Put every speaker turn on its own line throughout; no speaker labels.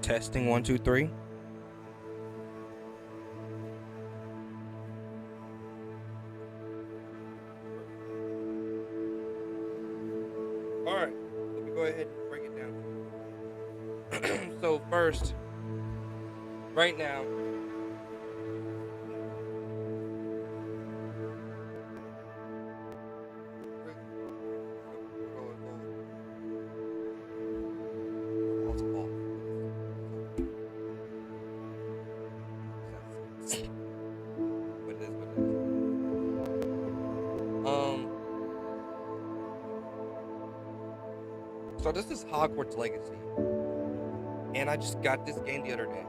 Testing 1, 2, 3. All right, let me go ahead and break it down. So first, right now, so this is Hogwarts Legacy, and I just got this game the other day,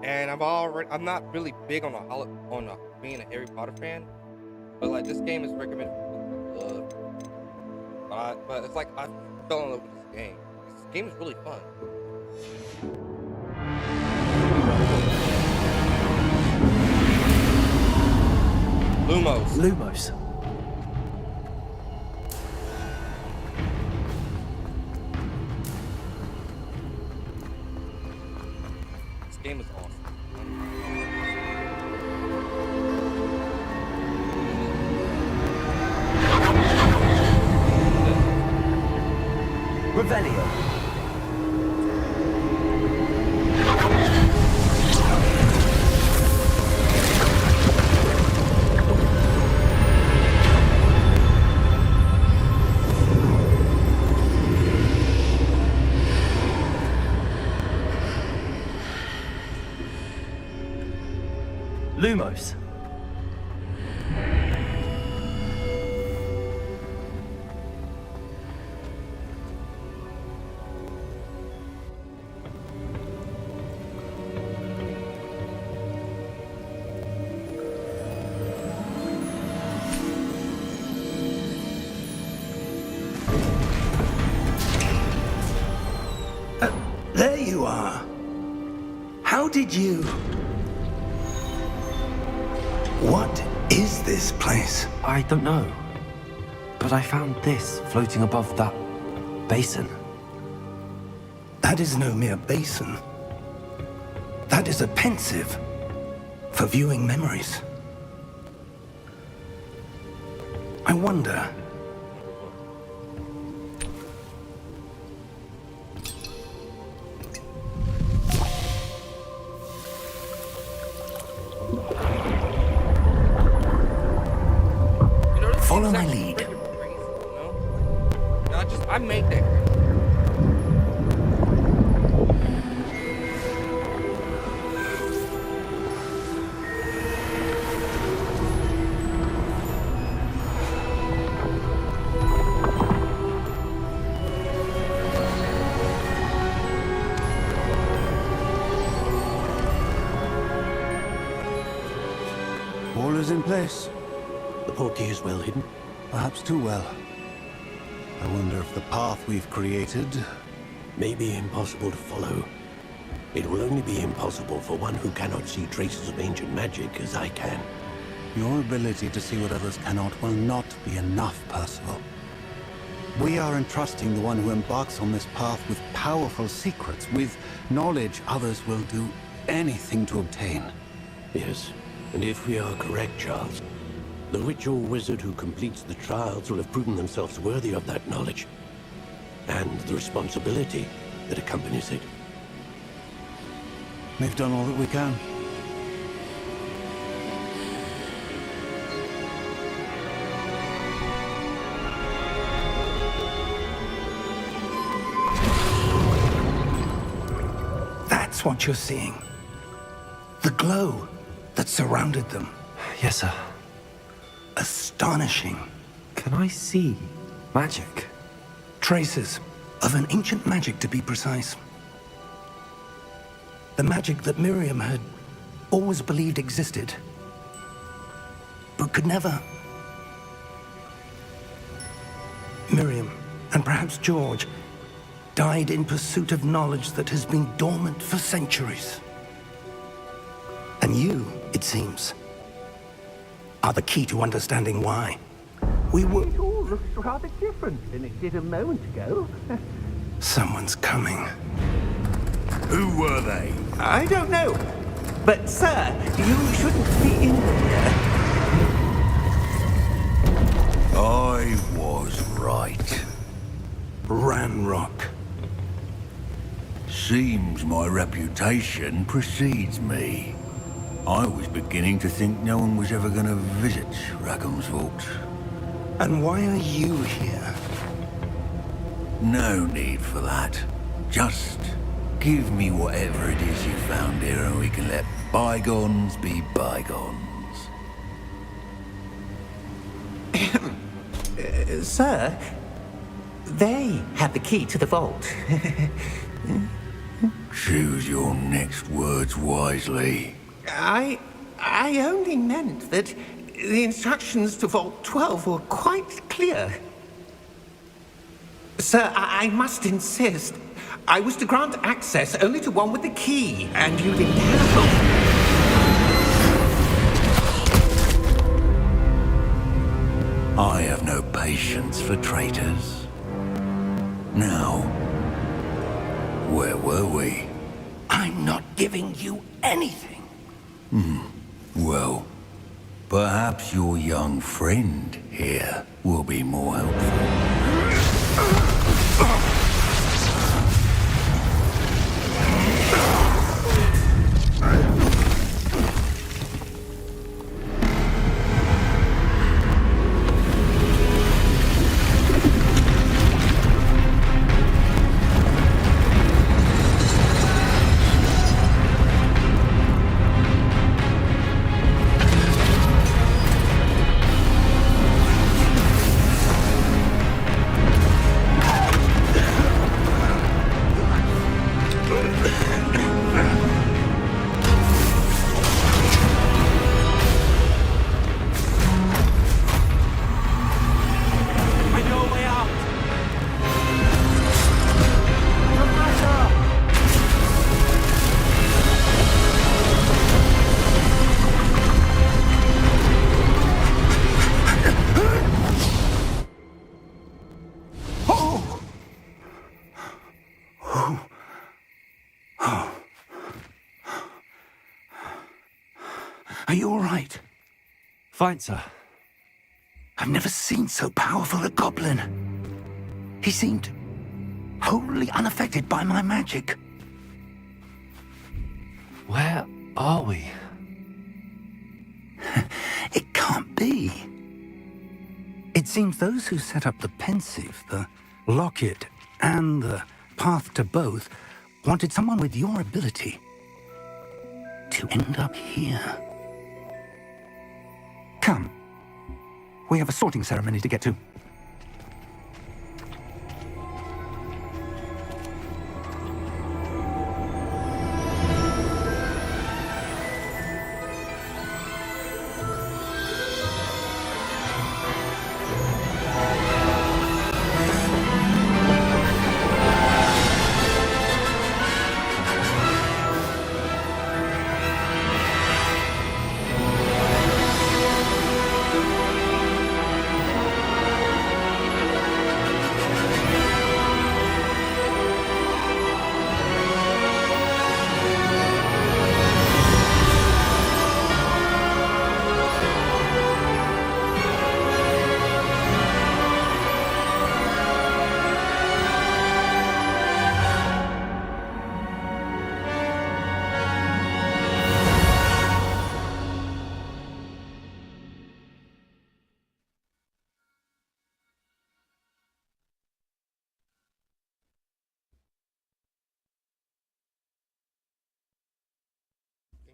and I'm not really big on being a Harry Potter fan, but like this game is recommended for but it's like I fell in love with this game. This game is really fun.
Lumos.
This game is awesome.
Revelio. Lumos.
There you are. How did you... What is this place?
I don't know. But I found this floating above that basin.
That is no mere basin. That is a pensive for viewing memories. I wonder... Follow my lead.
I made that.
All is in place.
The portkey is well hidden.
Perhaps too well. I wonder if the path we've created...
May be impossible to follow. It will only be impossible for one who cannot see traces of ancient magic as I can.
Your ability to see what others cannot will not be enough, Percival. We are entrusting the one who embarks on this path with powerful secrets, with knowledge others will do anything to obtain.
Yes, and if we are correct, Charles, the witch or wizard who completes the trials will have proven themselves worthy of that knowledge, and the responsibility that accompanies it.
We've done all that we can.
That's what you're seeing. The glow that surrounded them.
Yes, sir.
Astonishing.
Can I see magic?
Traces of an ancient magic, to be precise. The magic that Miriam had always believed existed, but could never. Miriam, and perhaps George, died in pursuit of knowledge that has been dormant for centuries. And you, it seems, are the key to understanding why. We were...
It all looks rather different than it did a moment ago.
Someone's coming.
Who were they?
I don't know. But, sir, you shouldn't be in here.
I was right.
Ranrock.
Seems my reputation precedes me. I was beginning to think no one was ever going to visit Rackham's vault.
And why are you here?
No need for that. Just give me whatever it is you found here and we can let bygones be bygones.
Sir, they have the key to the vault.
Choose your next words wisely.
I only meant that the instructions to Vault 12 were quite clear. Sir, I must insist. I was to grant access only to one with the key, and you didn't have.
I have no patience for traitors. Now, where were we?
I'm not giving you anything.
Well, perhaps your young friend here will be more helpful.
Are you all right?
Fine, sir.
I've never seen so powerful a goblin. He seemed wholly unaffected by my magic.
Where are we?
It can't be. It seems those who set up the pensive, the locket, and the path to both wanted someone with your ability to end up here. Come. We have a sorting ceremony to get to.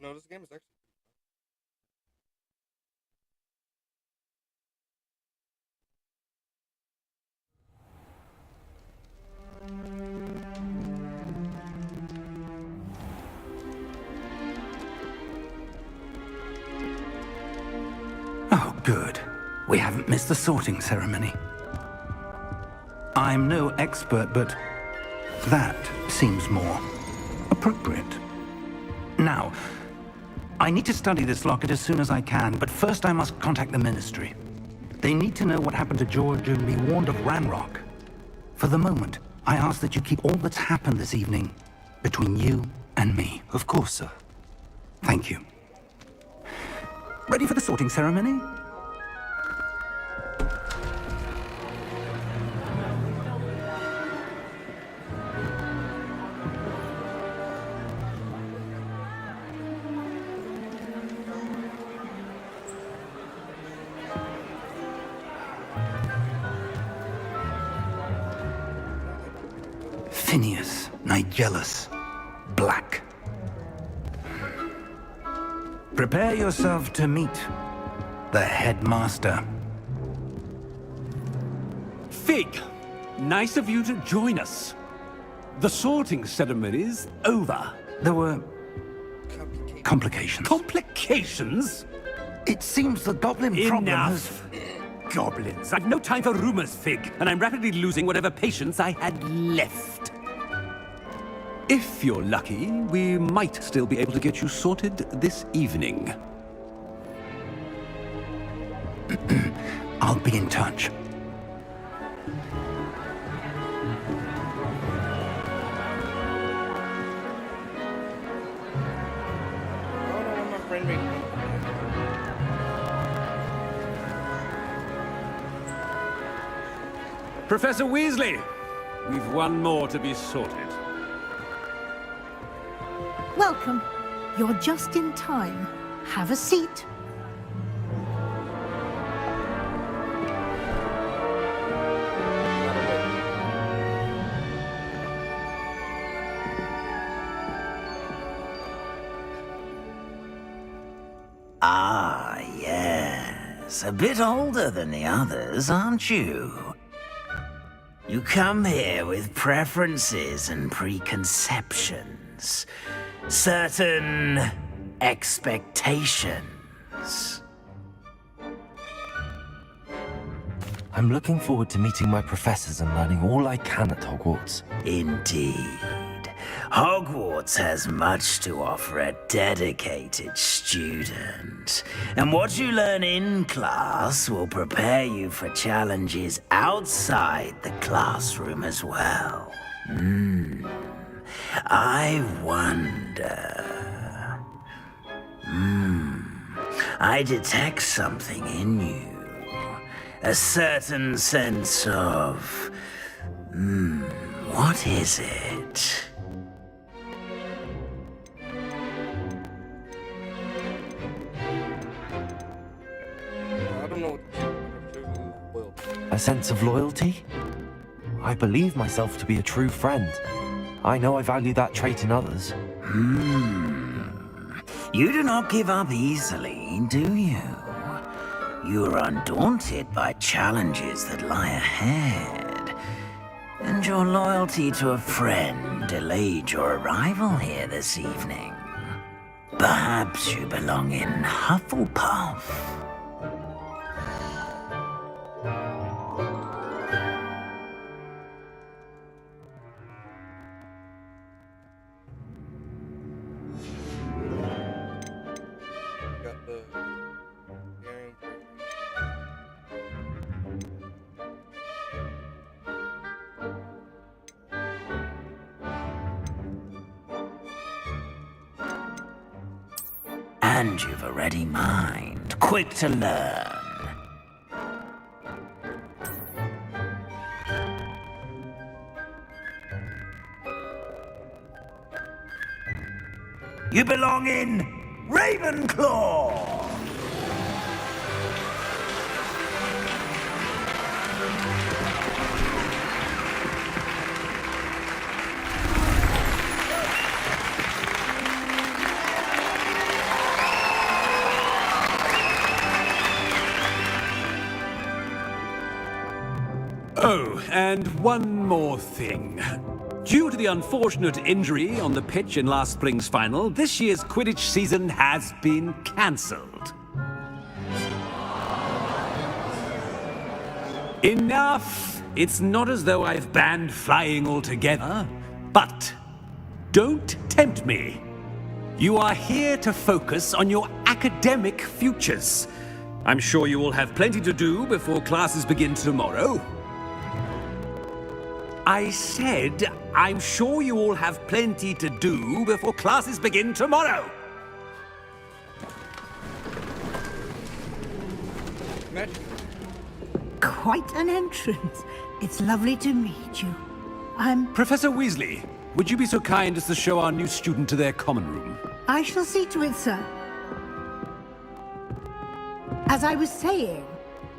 You know, this game is actually
Oh, good. We haven't missed the sorting ceremony. I'm no expert, but that seems more appropriate. Now, I need to study this locket as soon as I can, but first I must contact the Ministry. They need to know what happened to George and be warned of Ranrock. For the moment, I ask that you keep all that's happened this evening between you and me.
Of course, sir.
Thank you. Ready for the sorting ceremony? Phineas Nigellus Black. Prepare yourself to meet the headmaster.
Fig, nice of you to join us. The sorting ceremony's over.
There were complications.
Complications?
It seems the goblin problem has...
Enough! Goblins. I've no time for rumors, Fig, and I'm rapidly losing whatever patience I had left. If you're lucky, we might still be able to get you sorted this evening.
I'll be in touch.
Professor Weasley, we've one more to be sorted.
Welcome. You're just in time. Have a seat.
Ah, yes. A bit older than the others, aren't you? You come here with preferences and preconceptions. Certain expectations.
I'm looking forward to meeting my professors and learning all I can at Hogwarts.
Indeed. Hogwarts has much to offer a dedicated student. And what you learn in class will prepare you for challenges outside the classroom as well. I wonder... I detect something in you. A certain sense of... what is it?
I don't know what
A sense of loyalty? I believe myself to be a true friend. I know I value that trait in others.
You do not give up easily, do you? You are undaunted by challenges that lie ahead. And your loyalty to a friend delayed your arrival here this evening. Perhaps you belong in Hufflepuff.
got the hearing.
And you've a ready mind, quick to learn. You belong in Ravenclaw!
Oh, and one more thing. Due to the unfortunate injury on the pitch in last spring's final, this year's Quidditch season has been cancelled. Enough! It's not as though I've banned flying altogether, but don't tempt me. You are here to focus on your academic futures. I'm sure you will have plenty to do before classes begin tomorrow. I said, I'm sure you all have plenty to do before classes begin tomorrow.
Magic.
Quite an entrance. It's lovely to meet you.
Professor Weasley, would you be so kind as to show our new student to their common room?
I shall see to it, sir. As I was saying,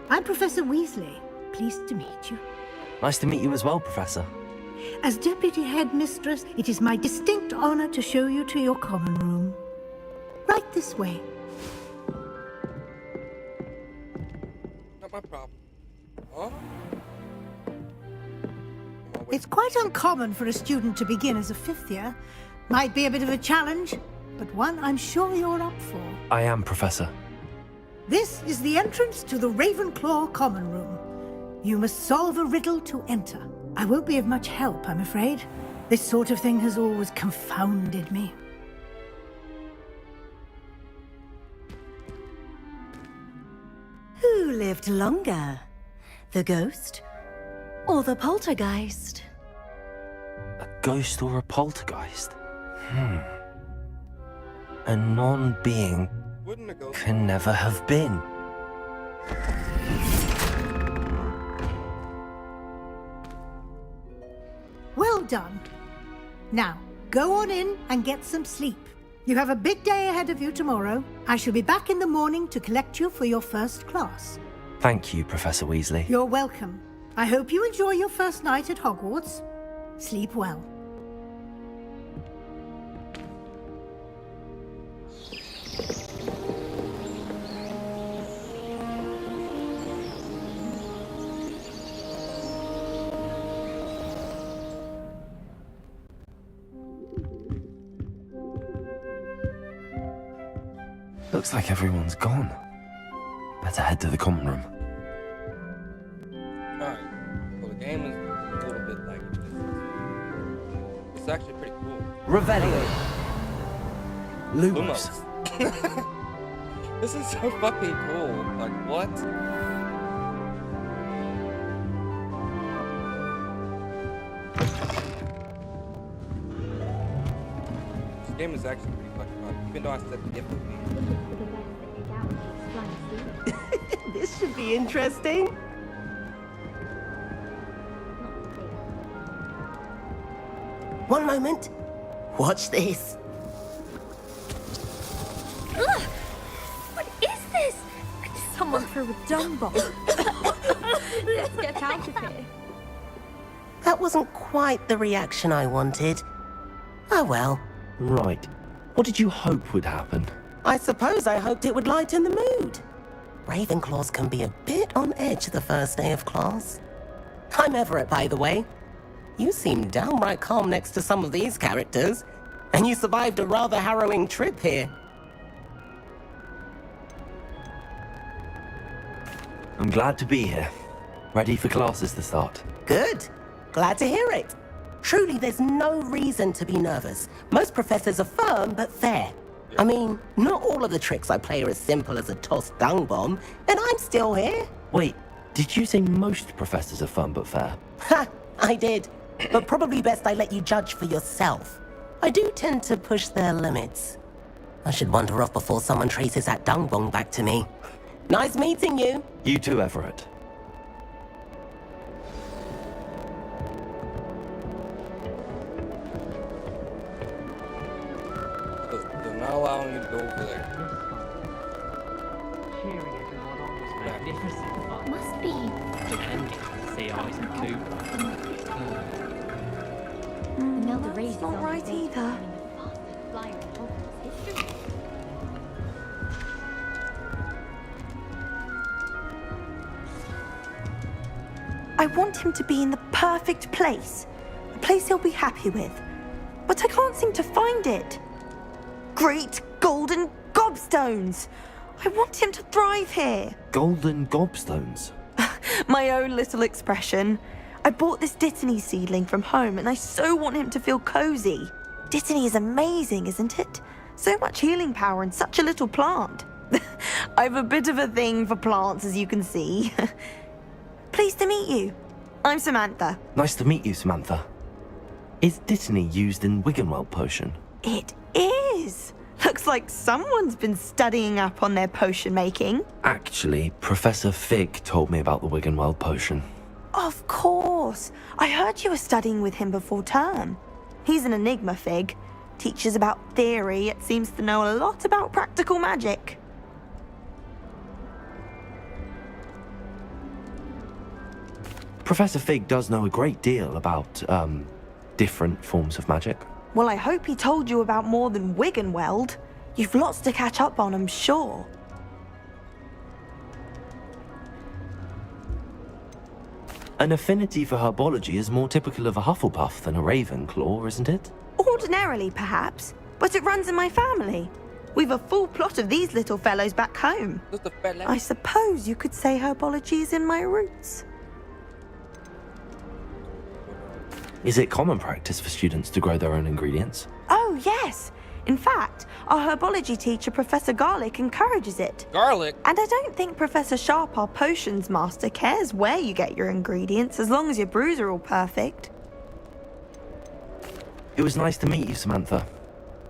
I'm Professor Weasley. Pleased to meet you.
Nice to meet you as well, Professor.
As Deputy Headmistress, it is my distinct honor to show you to your common room. Right this way.
Not my problem. Huh?
It's quite uncommon for a student to begin as a fifth year. Might be a bit of a challenge, but one I'm sure you're up for.
I am, Professor.
This is the entrance to the Ravenclaw common room. You must solve a riddle to enter. I won't be of much help, I'm afraid. This sort of thing has always confounded me.
Who lived longer? The ghost or the poltergeist?
A ghost or a poltergeist? A non-being
Wouldn't a ghost?
can never have been.
Well done. Now, go on in and get some sleep. You have a big day ahead of you tomorrow. I shall be back in the morning to collect you for your first class.
Thank you, Professor Weasley.
You're welcome. I hope you enjoy your first night at Hogwarts. Sleep well.
Looks like everyone's gone. Better head to the common room.
Alright. Well, the game is a little bit like this. It's actually pretty cool.
Revelio. Lumos.
This is so fucking cool. Like, what? This game is actually pretty fucking fun, even though I said the gift would be.
This should be interesting. One moment. Watch this.
Ugh! What is this? Someone threw a dung bomb. Let's get out of here.
That wasn't quite the reaction I wanted. Oh well.
Right. What did you hope would happen?
I suppose I hoped it would lighten the mood. Ravenclaws can be a bit on edge the first day of class. I'm Everett, by the way. You seem downright calm next to some of these characters, and you survived a rather harrowing trip here.
I'm glad to be here. Ready for classes to start.
Good. Glad to hear it. Truly, there's no reason to be nervous. Most professors are firm but fair. I mean, not all of the tricks I play are as simple as a tossed dung bomb, and I'm still here.
Wait, did you say most professors are fun but fair?
Ha! I did. But probably best I let you judge for yourself. I do tend to push their limits. I should wander off before someone traces that dung bomb back to me. Nice meeting you.
You too, Everett.
They're not allowing you to go over there.
Cheering everyone on was magnificent fun.
Must be.
And to see Isaac Cooper.
Imelda Reyes is
not
on
right
the way to
either.
becoming the fastest flyer in Hogwarts history.
I want him to be in the perfect place. A place he'll be happy with. But I can't seem to find it. Great golden gobstones! I want him to thrive here.
Golden gobstones.
My own little expression. I bought this Dittany seedling from home and I so want him to feel cozy. Dittany is amazing, isn't it? So much healing power in such a little plant. I have a bit of a thing for plants, as you can see. Pleased to meet you. I'm Samantha.
Nice to meet you, Samantha. Is Dittany used in Wiggenweld potion?
It is. Looks like someone's been studying up on their potion making.
Actually, Professor Fig told me about the Wiggenweld potion.
Of course. I heard you were studying with him before term. He's an enigma, Fig. Teaches about theory, yet seems to know a lot about practical magic.
Professor Fig does know a great deal about, different forms of magic.
Well, I hope he told you about more than Wiggenweld. You've lots to catch up on, I'm sure.
An affinity for herbology is more typical of a Hufflepuff than a Ravenclaw, isn't it?
Ordinarily, perhaps, but it runs in my family. We've a full plot of these little fellows back home. I suppose you could say herbology is in my roots.
Is it common practice for students to grow their own ingredients?
Oh, yes. In fact, our herbology teacher, Professor Garlick, encourages it.
Garlic?
And I don't think Professor Sharp, our potions master, cares where you get your ingredients as long as your brews are all perfect.
It was nice to meet you, Samantha.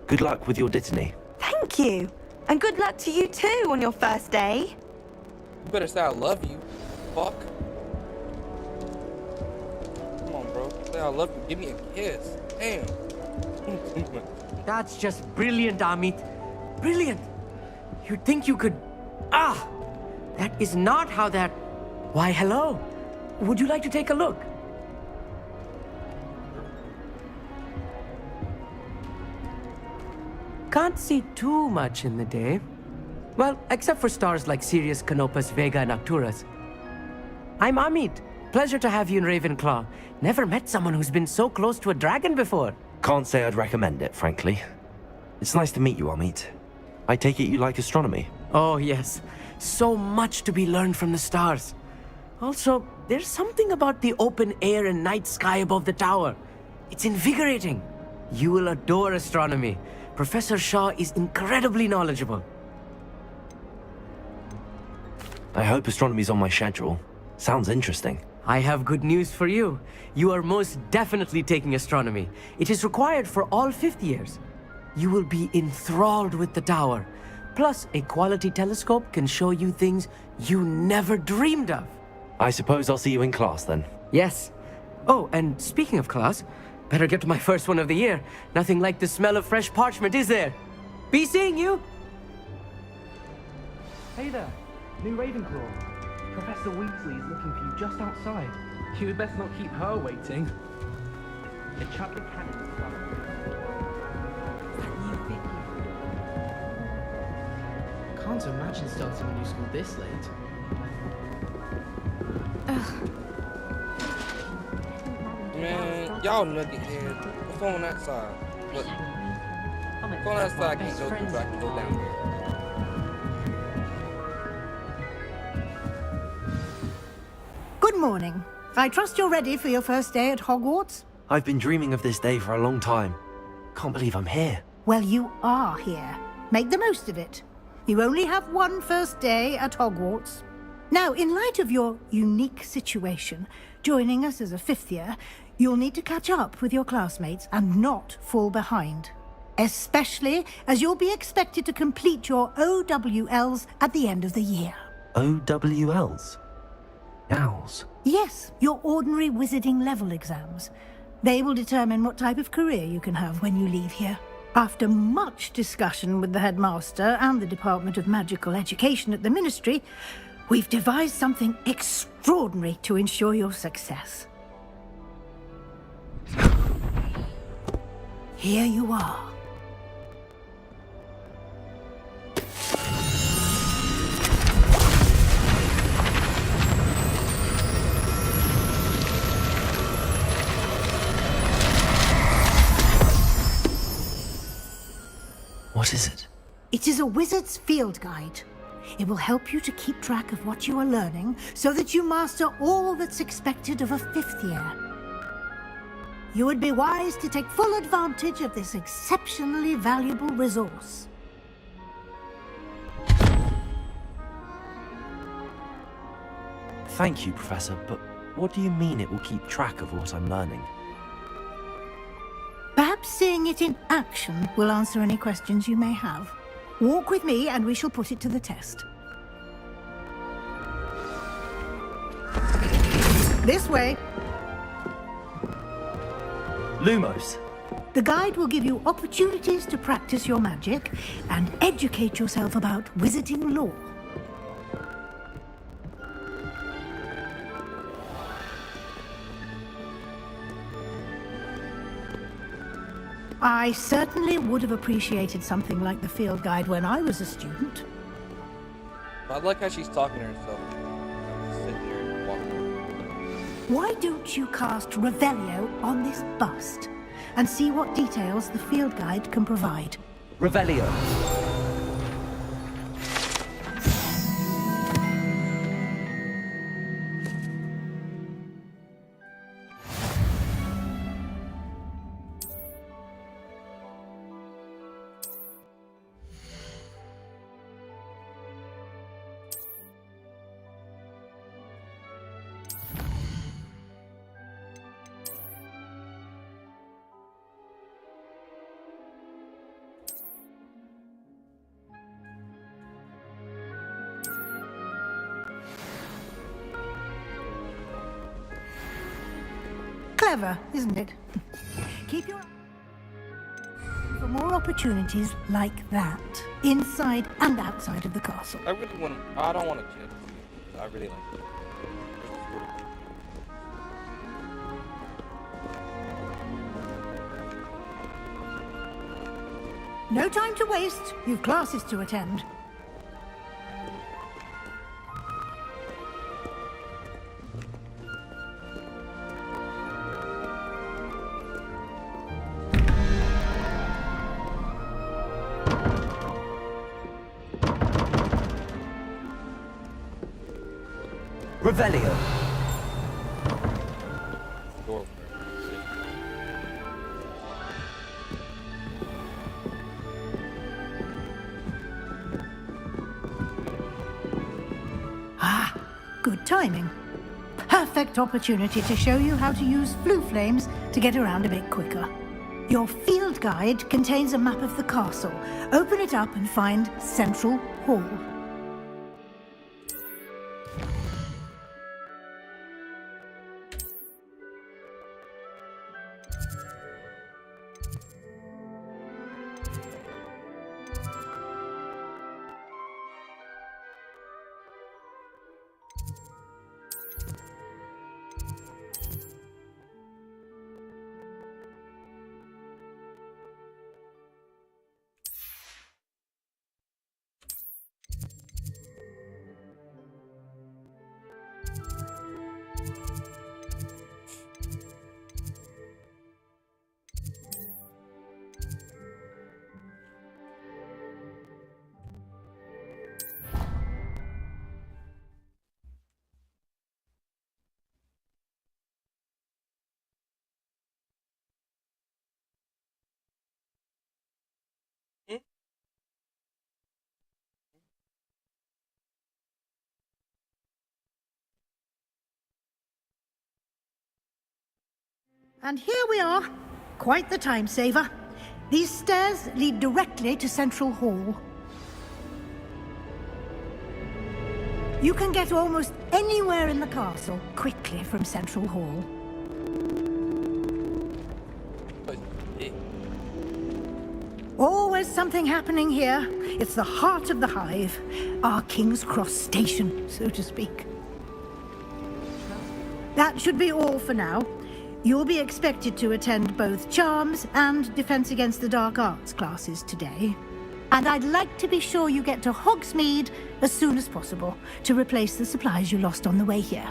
Good luck with your Dittany.
Thank you. And good luck to you too on your first day.
You better say I love you. Fuck. Come on, bro. Say I love you. Give me a kiss. Damn.
That's just brilliant, Amit. Brilliant. You'd think you could... Ah! That is not how that... Why, hello. Would you like to take a look? Can't see too much in the day. Well, except for stars like Sirius, Canopus, Vega, and Arcturus. I'm Amit. Pleasure to have you in Ravenclaw. Never met someone who's been so close to a dragon before.
Can't say I'd recommend it, frankly. It's nice to meet you, Amit. I take it you like astronomy?
Oh, yes. So much to be learned from the stars. Also, there's something about the open air and night sky above the tower. It's invigorating. You will adore astronomy. Professor Shaw is incredibly knowledgeable.
I hope astronomy's on my schedule. Sounds interesting.
I have good news for you. You are most definitely taking astronomy. It is required for all fifth years. You will be enthralled with the tower. Plus, a quality telescope can show you things you never dreamed of.
I suppose I'll see you in class then.
Yes. Oh, and speaking of class, better get to my first one of the year. Nothing like the smell of fresh parchment, is there? Be seeing you!
Hey there, new Ravenclaw. Professor Weasley is looking for you just outside. You had best not keep her waiting. A Chapel Cannon is Can't imagine starting a new school this late.
Man, y'all nugget heads. What's on that side? Look. What's on that side? I can go through, so I can go down there.
Good morning. I trust you're ready for your first day at Hogwarts?
I've been dreaming of this day for a long time. Can't believe I'm here.
Well, you are here. Make the most of it. You only have one first day at Hogwarts. Now, in light of your unique situation, joining us as a fifth year, you'll need to catch up with your classmates and not fall behind. Especially as you'll be expected to complete your OWLs at the end of the year.
OWLs? Owls?
Yes, your ordinary wizarding level exams. They will determine what type of career you can have when you leave here. After much discussion with the headmaster and the Department of Magical Education at the Ministry, we've devised something extraordinary to ensure your success. Here you are.
What is it?
It is a wizard's field guide. It will help you to keep track of what you are learning so that you master all that's expected of a fifth year. You would be wise to take full advantage of this exceptionally valuable resource.
Thank you, Professor, but What do you mean it will keep track of what I'm learning?
Perhaps seeing it in action will answer any questions you may have. Walk with me and we shall put it to the test. This way.
Lumos.
The guide will give you opportunities to practice your magic and educate yourself about wizarding lore. I certainly would have appreciated something like the field guide when I was a student.
I like how she's talking to herself. Just sitting here and walking.
Why don't you cast Revelio on this bust and see what details the field guide can provide?
Revelio.
Clever, isn't it? Keep your for more opportunities like that, inside and outside of the castle.
I really want to. I don't want to change. I really like it.
No time to waste. You've classes to attend.
Revelio.
Ah, good timing. Perfect opportunity to show you how to use flue flames to get around a bit quicker. Your field guide contains a map of the castle. Open it up and find Central Hall. And here we are. Quite the time saver. These stairs lead directly to Central Hall. You can get almost anywhere in the castle quickly from Central Hall. Always something happening here. It's the heart of the hive. Our King's Cross station, so to speak. That should be all for now. You'll be expected to attend both Charms and Defense Against the Dark Arts classes today. And I'd like to be sure you get to Hogsmeade as soon as possible to replace the supplies you lost on the way here.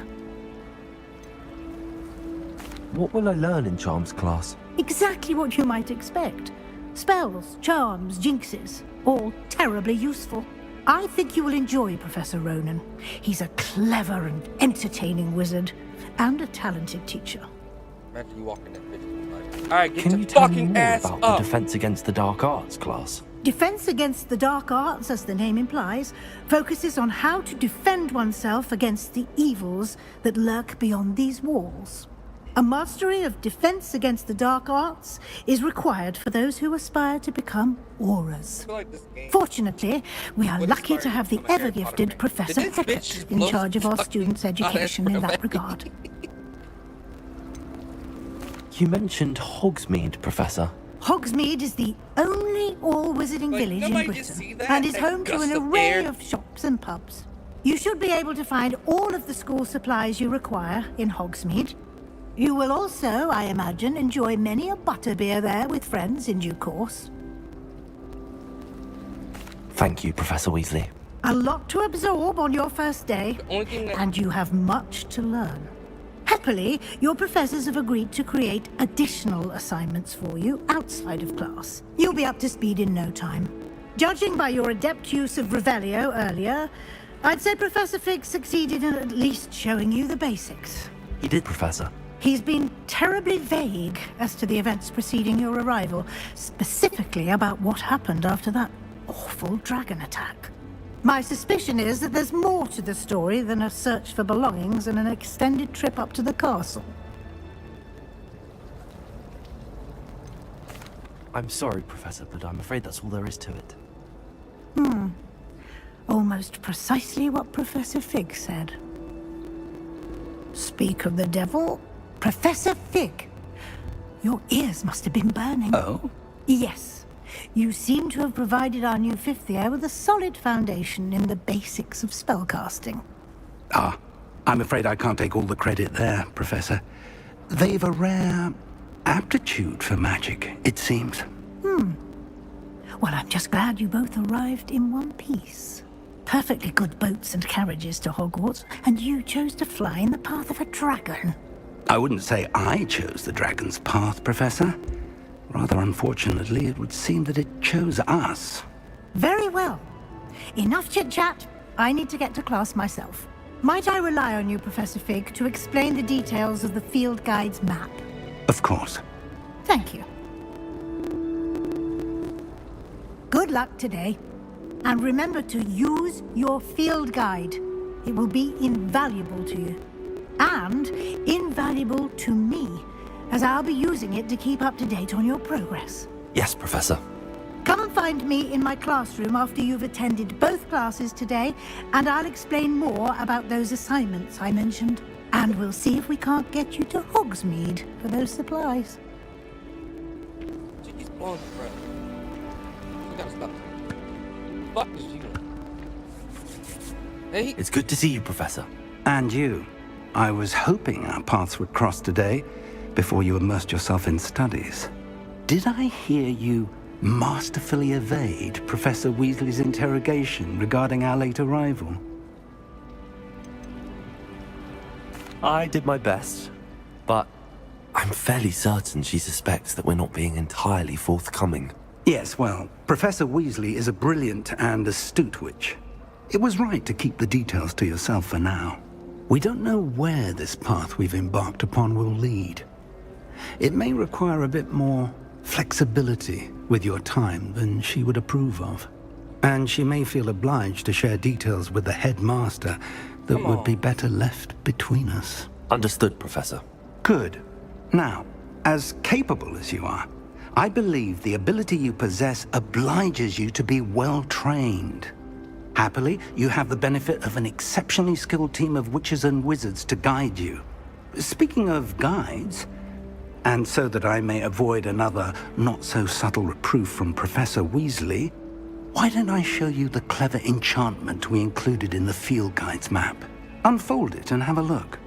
What will I learn in Charms class?
Exactly what you might expect. Spells, charms, jinxes, all terribly useful. I think you will enjoy Professor Ronan. He's a clever and entertaining wizard, and a talented teacher.
Imagine you walking that bitch. Alright, get
Can
your
you tell me
fucking
more
ass
about
up.
the Defense Against the Dark Arts class?
Defense Against the Dark Arts, as the name implies, focuses on how to defend oneself against the evils that lurk beyond these walls. A mastery of Defense Against the Dark Arts is required for those who aspire to become auras. Fortunately, we are lucky to have the ever-gifted Professor Heckett in charge of our students' education in that regard.
You mentioned Hogsmeade, Professor.
Hogsmeade is the only all-wizarding village in Britain and is home to an array of shops and pubs. You should be able to find all of the school supplies you require in Hogsmeade. You will also, I imagine, enjoy many a butterbeer there with friends in due course.
Thank you, Professor Weasley.
A lot to absorb on your first day, and you have much to learn. Happily, your professors have agreed to create additional assignments for you outside of class. You'll be up to speed in no time. Judging by your adept use of Revelio earlier, I'd say Professor Fig succeeded in at least showing you the basics.
He did, Professor.
He's been terribly vague as to the events preceding your arrival, specifically about what happened after that awful dragon attack. My suspicion is that there's more to the story than a search for belongings and an extended trip up to the castle.
I'm sorry, Professor, but I'm afraid that's all there is to it.
Almost precisely what Professor Fig said. Speak of the devil, Professor Fig. Your ears must have been burning.
Oh?
Yes. You seem to have provided our new fifth year with a solid foundation in the basics of spellcasting.
Ah, I'm afraid I can't take all the credit there, Professor. They've a rare aptitude for magic, it seems.
Well, I'm just glad you both arrived in one piece. Perfectly good boats and carriages to Hogwarts, and you chose to fly in the path of a dragon.
I wouldn't say I chose the dragon's path, Professor. Rather unfortunately, it would seem that it chose us.
Very well. Enough chit-chat. I need to get to class myself. Might I rely on you, Professor Fig, to explain the details of the field guide's map?
Of course.
Thank you. Good luck today. And remember to use your field guide. It will be invaluable to you. And invaluable to me, as I'll be using it to keep up to date on your progress.
Yes, Professor.
Come and find me in my classroom after you've attended both classes today, and I'll explain more about those assignments I mentioned. And we'll see if we can't get you to Hogsmeade for those supplies.
She's blowing the breath. You gotta stop. Fuck is you? Hey.
It's good to see you, Professor.
And you. I was hoping our paths would cross today, before you immersed yourself in studies. Did I hear you masterfully evade Professor Weasley's interrogation regarding our late arrival?
I did my best, but I'm fairly certain she suspects that we're not being entirely forthcoming.
Yes, well, Professor Weasley is a brilliant and astute witch. It was right to keep the details to yourself for now. We don't know where this path we've embarked upon will lead. It may require a bit more flexibility with your time than she would approve of. And she may feel obliged to share details with the headmaster that would be better left between us.
Understood, Professor.
Good. Now, as capable as you are, I believe the ability you possess obliges you to be well-trained. Happily, you have the benefit of an exceptionally skilled team of witches and wizards to guide you. Speaking of guides, and so that I may avoid another not-so-subtle reproof from Professor Weasley, why don't I show you the clever enchantment we included in the field guide's map? Unfold it and have a look.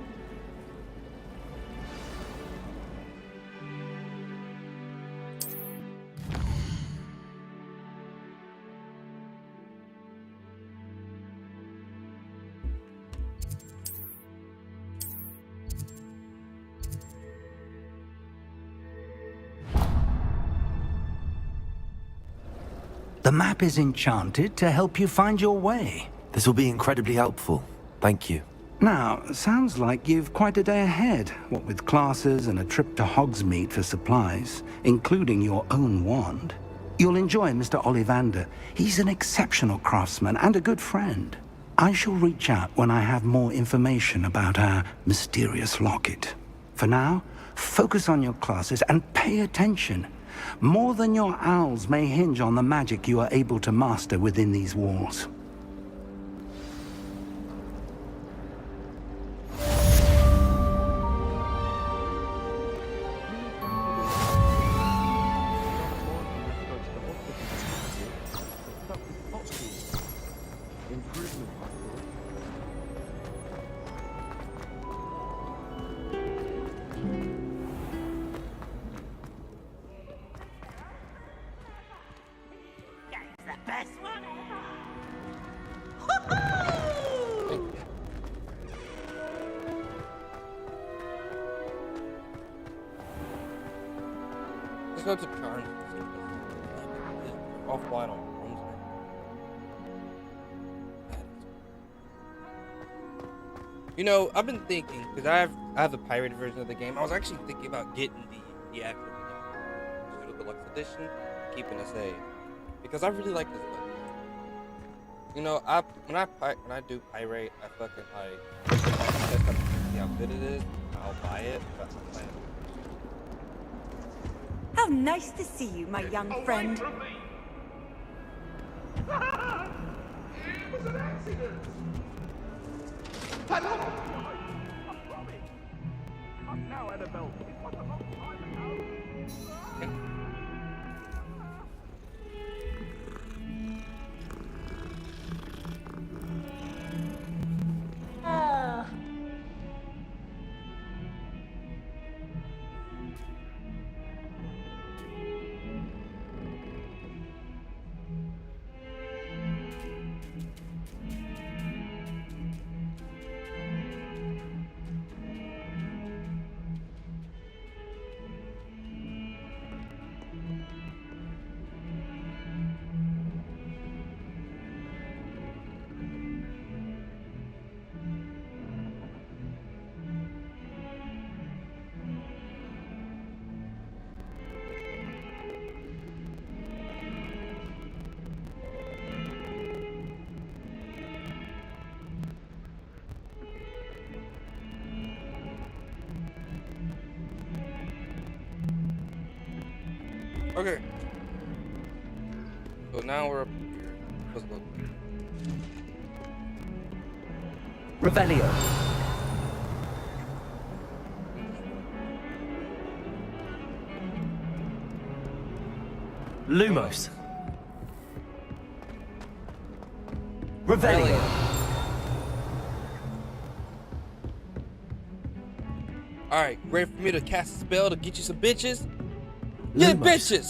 The map is enchanted to help you find your way.
This will be incredibly helpful. Thank you.
Now, sounds like you've quite a day ahead, what with classes and a trip to Hogsmeade for supplies, including your own wand. You'll enjoy Mr. Ollivander. He's an exceptional craftsman and a good friend. I shall reach out when I have more information about our mysterious locket. For now, focus on your classes and pay attention. More than your owls may hinge on the magic you are able to master within these walls.
Go to Charms. Offline on phones. You know, I've been thinking because I have the pirated version of the game. I was actually thinking about getting the actual deluxe edition, keeping a save because I really like this book. You know, when I do pirate, I fucking like see how good it is. I'll buy it. That's the plan.
How nice to see you, my young friend.
It was an accident. Hello. I promise. I'm now Annabelle. It was a long time ago.
Okay. So now we're up here. Let's go.
Revelio. Lumos. Revelio.
Alright, ready for me to cast a spell to get you some bitches? Get
Lumos.
bitches!